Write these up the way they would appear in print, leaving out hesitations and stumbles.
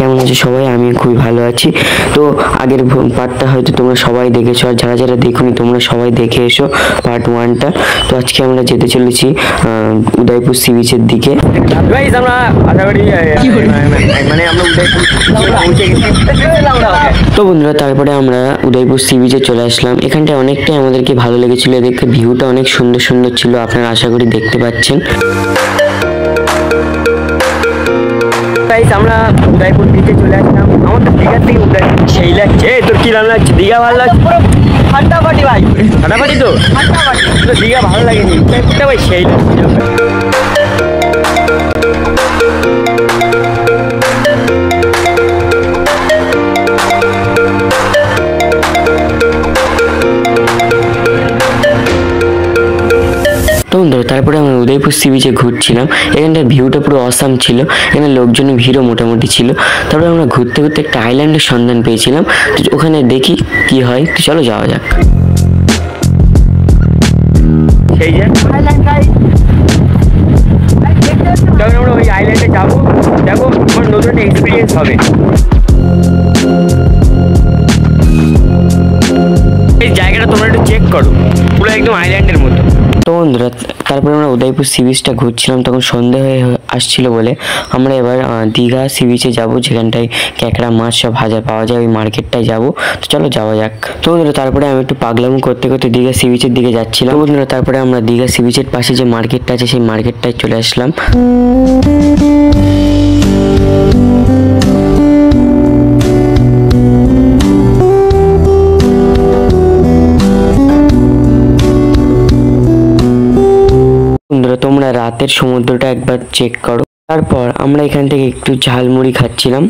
কেমন আছো সবাই? আমি খুবই ভালো আছি। তো আগের পার্টটা হয়তো তোমরা সবাই দেখেছো, আর যারা যারা দেখোনি তোমরা সবাই দেখে এসো পার্ট 1টা। তো আজকে আমরা যেতে চলেছি উদয়পুর সি বিচের দিকে। আমরা আশা করি মানে আমরা তো বন্ধুরা তারপরে আমরা উদয়পুর সি বিচে চলে আসলাম। এখানটা অনেকটাই আমাদেরকে ভালো লেগেছিল, এদিকে ভিউটা অনেক সুন্দর সুন্দর ছিল, আপনারা আশা করি দেখতে পাচ্ছেন। আমরা উদয়পুর বিচে চলে আসলাম। আমার তো দীঘার থেকে উদয়পুর সেই লাগছে। তোর কি রান্না লাগছে? দীঘা ভালো লাগছে? ফাটাফাটি ভাই, ফাটাফাটি তো দীঘা ভালো লাগেনি, উদয়পুরটা ভাই সেই লাগছে। তো বন্ধুরা তারপরে আমরা উদয়পুর সি বিচে ঘুরছিলাম। এখানটার ভিউটা পুরো অসাম ছিল, এখানে লোকজনের ভিড়ও মোটামুটি ছিল। তারপরে আমরা ঘুরতে ঘুরতে একটা আইল্যান্ডের সন্ধান পেয়েছিলাম, তো ওখানে দেখি কি হয়। তো চলো যাওয়া যাক। সেই যে যখন আমরা ওই আইল্যান্ডে যাবো, দেখো আমার নতুন একটা এক্সপিরিয়েন্স হবে। এই জায়গাটা তোমরা একটু চেক করো, পুরো একদম আইল্যান্ডের মতো। তো বন্ধুরা তারপরে আমরা উদয়পুর সি বিচটা ঘুরছিলাম, তখন সন্ধে হয়ে আসছিল বলে আমরা এবার দীঘা সি বিচে যাবো, যেখানটায় ক্যাঁকড়া মাছ সব ভাজা পাওয়া যায়, ওই মার্কেটটায় যাবো। তো চলো যাওয়া যাক। তো বন্ধুরা তারপরে আমি একটু পাগলামি করতে করতে দীঘা সি বিচের দিকে যাচ্ছিলাম। বন্ধুরা তারপরে আমরা দীঘা সি বিচের পাশে যে মার্কেটটা আছে সেই মার্কেটটায় চলে আসলাম। তোমরা রাতের সমুদ্রটা একবার চেক করো। তারপর আমরা এখান থেকে একটু ঝালমুড়ি খাচ্ছিলাম।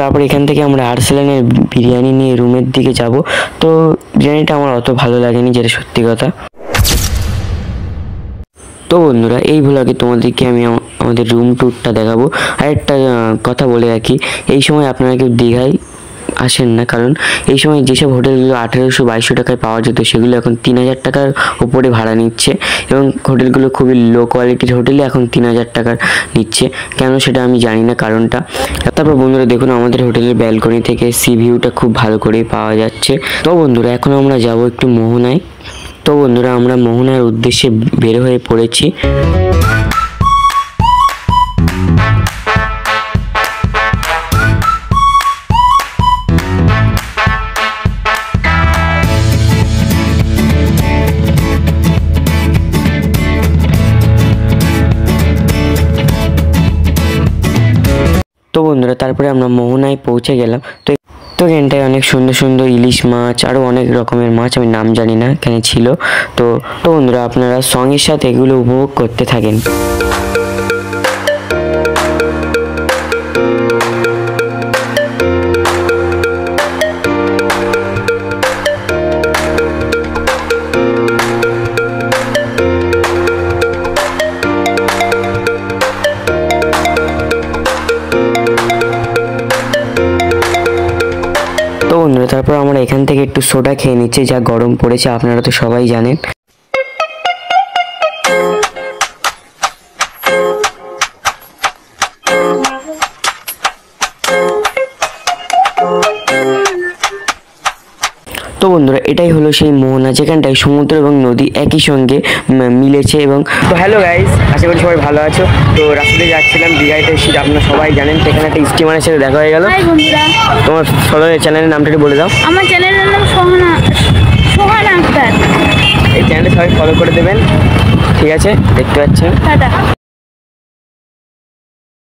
তারপর এখান থেকে আমরা আর্সেলানের বিরিয়ানি নিয়ে রুমের দিকে যাব। তো বিরিয়ানিটা আমার অত ভালো লাগেনি, যেটা সত্যি কথা। তো বন্ধুরা এই ভ্লগে তোমাদেরকে আমি আমাদের রুম ট্যুরটা দেখাবো। আর একটা কথা বলে রাখি, এই সময় আপনারা কেউ দীঘায় আসেন না, কারণ এই সময় যেসব হোটেলগুলো 1800-2200 টাকায় পাওয়া যেত সেগুলো এখন 3000 টাকার উপরে ভাড়া নিচ্ছে, এবং হোটেলগুলো খুবই লো কোয়ালিটির হোটেলে এখন 3000 টাকার নিচ্ছে। কেন সেটা আমি জানি না কারণটা। তারপর বন্ধুরা দেখুন আমাদের হোটেলের ব্যালকনি থেকে সি ভিউটা খুব ভালো করে পাওয়া যাচ্ছে। তো বন্ধুরা এখন আমরা যাব একটু মোহনায়। তো বন্ধুরা আমরা মোহনার উদ্দেশ্যে বের হয়ে পড়েছি। তো বন্ধুরা তারপরে আমরা মোহনায় পৌঁছে গেলাম। তো এখানটায় অনেক সুন্দর সুন্দর ইলিশ মাছ, আরও অনেক রকমের মাছ, আমি নাম জানি না, এখানে ছিল। তো বন্ধুরা আপনারা সঙ্গের সাথে এগুলো উপভোগ করতে থাকেন। তো বন্ধুরা তারপর আমরা এখান থেকে একটু সোডা খেয়ে নিচ্ছি, যা গরম পড়েছে আপনারা তো সবাই জানেন। তো বন্ধুরা এটাই হলো সেই মোহনা, যেখানটায় সমুদ্র এবং নদী একই সঙ্গে মিলেছে। এবং তো হ্যালো গাইস, আশা করি সবাই ভালো আছো। তো রাস্তাতে যাচ্ছিলাম দীঘাতে, সেটা আপনারা সবাই জানেন। সেখানে একটা স্টিমারের সাথে দেখা হয়ে গেল। তোমার চ্যানেলের নামটা একটু বলে দাও। আমার চ্যানেলের নাম সোহানা আক্তার। এই চ্যানেলটা সবাই ফলো করে দেবেন, ঠিক আছে? দেখতে পাচ্ছেন।